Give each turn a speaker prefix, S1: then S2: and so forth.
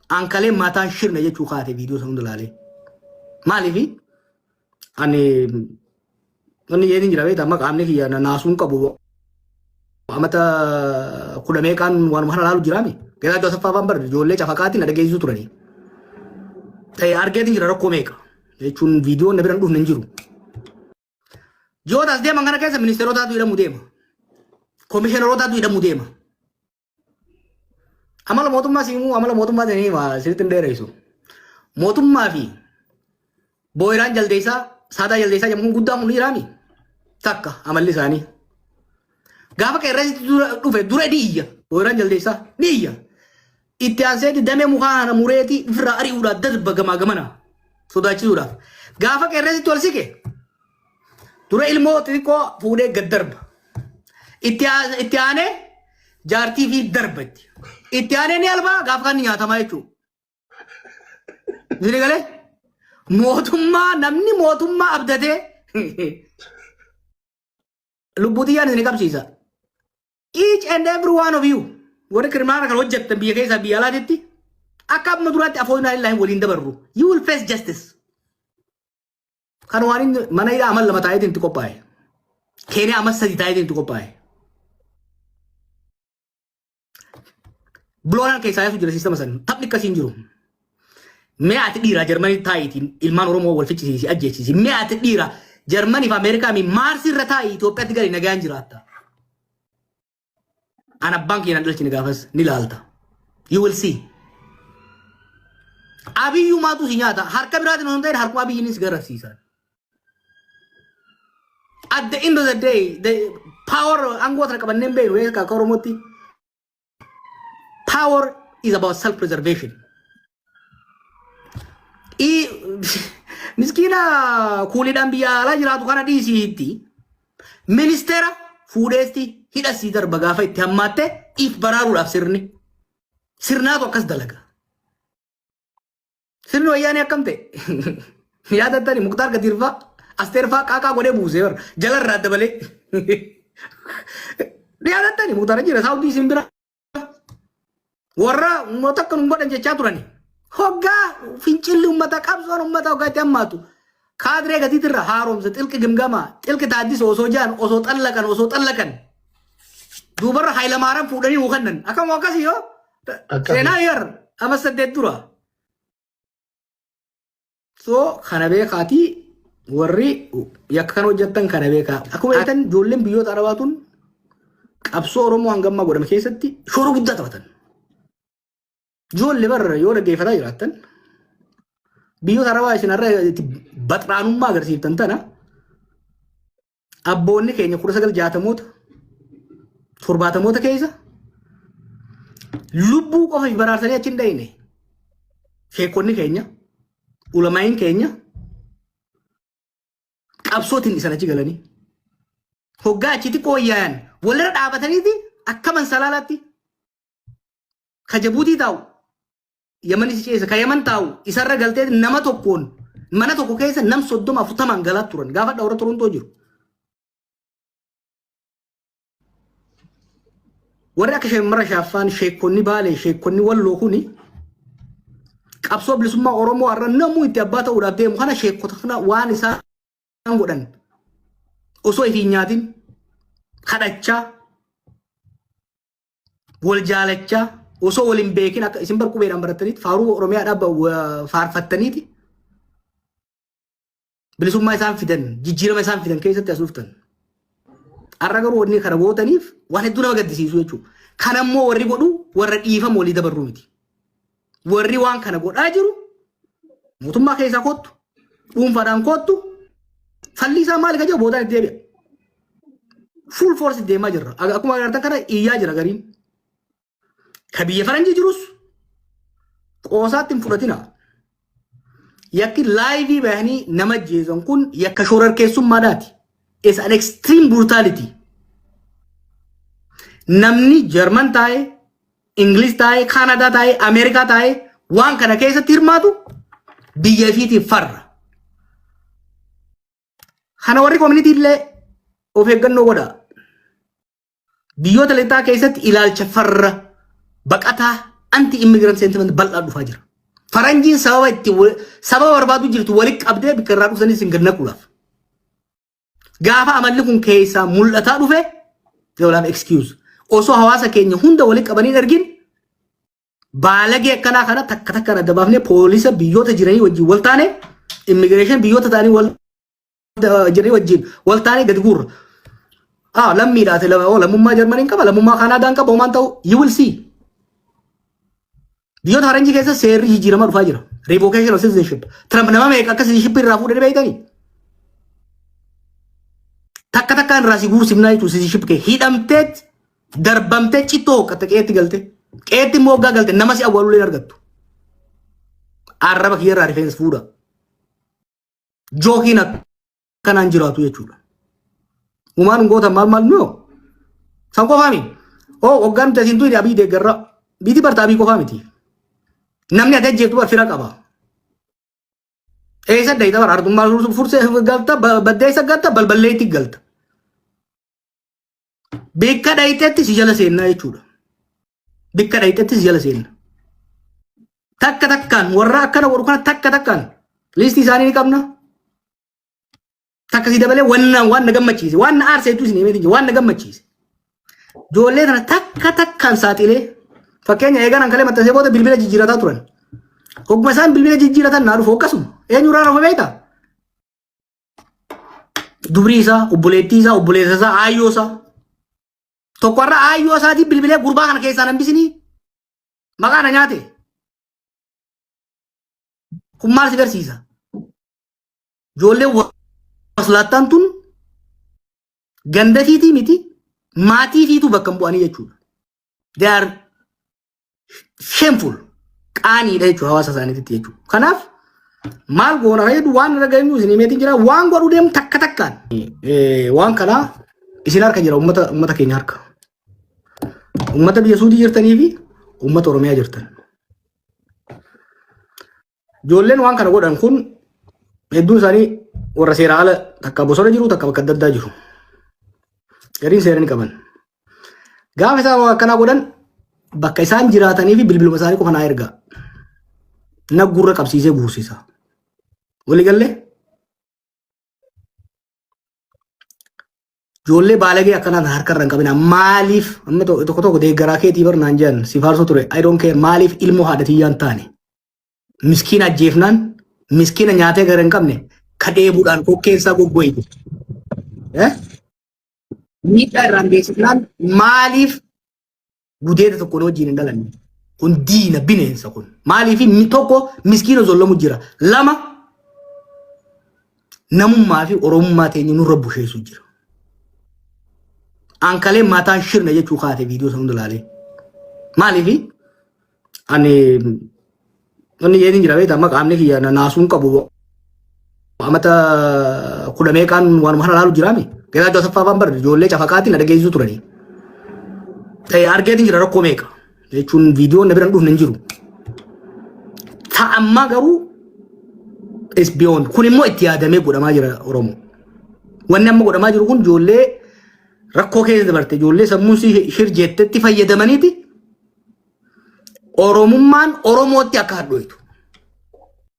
S1: Ankalee mataan shirna jechuu kaate viidiyoo sana hunda laalee. Maaliifi ani yeedin jira beektaa maqaamni kiyya naasuun qabu amata kudha meeqaan waan kana laalu jiraame. Keessaa Jooseff Afaan bar ijoollee cafaqaatiin na dhageessisu turanii. Argeetiin jira rakkoo meeqa jechuun viidiyoon na biraan dhufne hin jiru. Jootaas deeman kana keessa ministeerotaatu hidhamuu deema. Komishineerotaatu hidhamuu deema. Amala mootummaa siimuu amala mootummaa ta'anii sirriitti hin dheeressu. Mootummaa fi booyiraan jaldeessaa saadaa jaldeessaa jedhamuun guddaa mun jiraami. Takka amalli isaanii. Gaafa qeerransi dhufe dura diyya booyiraan jaldeessaa diyya. Itti aanseeti damee mukaa mureetii ofirraa ari'uudhaaf darba gamaa gamana sodaachisuudhaaf. Gaafa qeerransitti wal siqe dura ilmoo xixiqqoo fuudhee gad darba. Itti aanee jaartii fi darbatti. Itti aanee ni albaa gaafa kan nyaatamaa jechuudha. Zini galee mootummaa namni mootummaa abdatee lubbuutiyyaan isin qabsiisa. Each and every one of you warri kiriminaala kan hojjettan biyya keessaa biyya alaatitti akka amma duraatti afoonaa illaahin waliin dabarru. You will face justice. Kan waan mana hidhaa amal lama taa'eetiin itti qophaa'e. Keenyaa amal sadi taa'eetiin itti qophaa'e. Bloonaan keessaa yaasuu jira siistama san taphni akkasiin jiru. Mee ati dhiiraa Jarmanii taa'iitiin ilmaan Oromoo wal ficcisiisi ajjeechisi. Mee ati dhiiraa Jarmanii fi Ameerikaa mi Maarsi irra taa'ii Itoophiyaatti gadi nagaan jiraatta. Ana abbaan keenan dhalchine gaafas ni laalta. You will see. Abiyyuu maatu si nyaata harka biraatiin osoo hin ta'in harkuma abiyyiinis garasiisan. At the end of the day, the power aangoo sana qabanneen beeknu akka Oromootti. Power is about self-preservation. Miskiina kuuliidhaan biyya alaa jiraatu kana dhiisiitti ministeera fuudheesti hidhasii darba gaafa itti hammaatte if baraaruudhaaf sirnaatu akkas dalaga. Sirni wayyaanii akkam ta'e yaadattani Muktaar Gadiirfaa Asteerfaa qaaqaa godhee buusee bara jalarraa dabalee yaadattani Muktaar jira saawudii isin bira warra ummata akka nun godhan jechaa turani. Hoggaa fincilli ummata qabsoon ummata hoggaa itti hammaatu kaadiree gatiitirra haaromsa xilqi gimgamaa xilqi taaddis osoo jaan osoo xallaqan duubarra Hayilamaaraan fuudhanii hukannan akkam akkasii yoo seenaa yar amma 8 dura. So kana beekaatii warri yakka kan hojjettan kana beekaa. Akkuma jettan ijoolleen biyyoota Arabaatuun qabsoo Oromoo hangammaa godhame keessatti shoora guddaa taphatan. Ijoollee barra yoo dhaggeeffataa jiraattan biyyoota Arabaa isinarra baxraanummaa agarsiiftan tana abboonni keenya 1960moota 70moota keessa lubbuu qofa baraarsanii achi hin dhayine. Sheekonni keenya ulamaa'in keenya qabsootiin isan achi galanii hoggaa achitti qooyyaan walirra dhaabataniiti akka mansalaalaatti ka Jabuutii taa'u Yamanis ceesa ka Yaman taa'u isarra galtee nama tokkoon mana tokko keessa nam 30-40 galaat turan gaafa dhawra Torontoo jiru. Warri akka Sheemmara Shaaffaan sheekonni Baalee sheekonni Walloo kuni qabsoo bilisummaa Oromoo har'a namuu itti abbaa ta'uudhaaf deemu kana sheekota kana waan isaan godhan osoo ifiin nyaatin kadhachaa wal jaalachaa osoo waliin beekin akka isin barqubeedhaan barattaniiti faaruu Oromiyaadhaaf faarfattaniiti bilisummaa isaan fidan jijjiirama isaan fidan keessatti as dhuftan. Har'a garuu wanni kana gootaniif waan hedduu nama gaddisiisu jechuudha. Kan ammoo warri godhu warra dhiifama walii dabarru miti. Warri waan kana godhaa jiru mootummaa keessaa kottu dhuunfaadhaan kottu falli isaa maali ka jiru bootaan itti deebi'a. Full force deemaa jirra. Akkuma agartan kana iyyaa jira gariin. Ka biyya faranjii jirus qoosaatti hin fudhatina. Yakki laayivii bahanii nama jeesan kun yakka shororkeessummaadhaati. It's an extreme brutality. Namni German taa'e, English taa'e, Canada taa'e, America taa'e waan kana keessatti hirmaatu biyya fiitiif farra. Kana warri community illee of eeggannoo godha. Biyyoota lixaa keessatti ilaalcha farra baqataa anti immigrant sentiment bal'aa dhufaa jira. Faranjiin sababa barbaadu jirtu walitti qabdee bikka irraa dhufsanii sin ganna kulaaf. Gaafa amalli kun keessaa mul'ataa dhufe they will have excuse. Osoo hawaasa keenya hunda walitti qabanii argin baalagee akkanaa kana takka takkaan adda baafnee poolisa biyyoota jiranii wajjin wal taane immigration biyyoota ta'anii wal jiranii wajjin wal taane gadi guurra. Lammiidhaate lammummaa Jarmaniin qaba lammummaa Kaanaadaan qaba homaan ta'u you will see. Biyyoota faranjii keessa seerri jijjiiramaa dhufaa jira. Revocation of citizenship. Trump nama meeqa akka citizenship irraa fuudhee beeytanii? Takka takkaan irraa si guursifnaa jechuun citizenship kee hidhamtee darbamtee cittoo qatta qeetti galte. Qeetti immoo waggaa galte nama si awwaalulee argattu. Arraba kiyyarraa rifeensa fuudha. Jookiin akkanaan jiraatu jechuudha. Umaan goota maal noo? San qofaa mi? Waggaan nuti asiin tuyni abii deeggarraa. Biitii bartaa abii qofaa miti. Namni ati ajjeeftu fira qaba. Eessa dayita bara artummaa fursee galta baddeessa galta balballeetti galta. Bikka dayitetti si jala seennaa jechuudha. Bikka dayitetti si jala seenna. Takka takkaan warra akkana godhu kana takka takkaan liistii isaanii ni qabna. Takka si dabalee waan na gammachiise waan na aarseetu isin himeetiin waan na gammachiise. Ijoollee kana takka takkaan saaxilee fakkeenya eegan ankalee maxxansee booda bilbila jijjiirataa turan. Hogguma isaan bilbila jijjiiratan naa dhufu akkasuma eenyurraa rafa beektaa? Dubrii isaa, obboleettii isaa, obboleessa isaa, aayyoo isaa. Tokko irraa aayyoo isaatii bilbilee gurbaa kana keessaa nambisinii maqaa na nyaate. Kun maal si barsiisa? Ijoollee waslaattaan tun ganda fiitii miti maatii fiituu bakka hin bu'anii jechuudha. They are shameful. Qaaniidha jechuudha hawaasa isaaniitti jechuudha. Kanaaf maal goona fayyadu waan irra geenyu isin himeetiin jira waan godhuu deemu takka takkaan. Waan kanaa isin harka jira uummata keenya harka. Uummata biyya Suudii jirtanii fi uummata Oromiyaa jirtan. Ijoolleen waan kana godhan kun hedduun isaanii warra seera ala takka bosona jiru takka bakka adda addaa jiru. Gariin seera ni qaban. Gaafa isaan akkanaa godhan bakka isaan jiraatanii fi bilbiluma isaanii qofa naa ergaa. Naggurra qabsiisee guursisa. Walii gallee ijoollee baalagee akkanaan harka irra hin qabina. Maaliif amma tokko tokko deeggaraa keetii barnaan jedhan si faarsoo ture. I don't care maaliif ilmoo haadhatiyyaan taane. Miskiina ajjeefnaan miskiina nyaatee gara hin qabne kadheebuudhaan kokkeessaa goggoyitu. Miidhaa irraan beeksifnaan maaliif gudeeda tokko wajjin hin dhalanne. Kun diina bineensa kun. Maaliif tokko miskiina zollamu jira. Lama namummaa fi oromummaa teenya nurra busheessu jira. Ankalee mataan shirna jechuu kaate viidiyoo sana hunda laalee. Maaliif ani yeedin jira beektaa amma qaamni kiyya naasuun qabu amata kudha meeqaan waan kana laalu jiraame. Geedaa Joosaffaa Afaan Barre ijoollee cafaqaatiin na dhageessisu turanii. Argeetiin jira rakkoo meeqa jechuun viidiyoon na biraan dhufne hin jiru. Ta'ammaa garuu is beyond kun immoo itti yaadamee godhamaa jira Oromoo. Wanni amma godhamaa jiru kun ijoollee rakkoo keessa dabarte ijoollee sammuu shirjeettetti fayyadamaniiti Oromummaan Oromootti akka hadhooytu.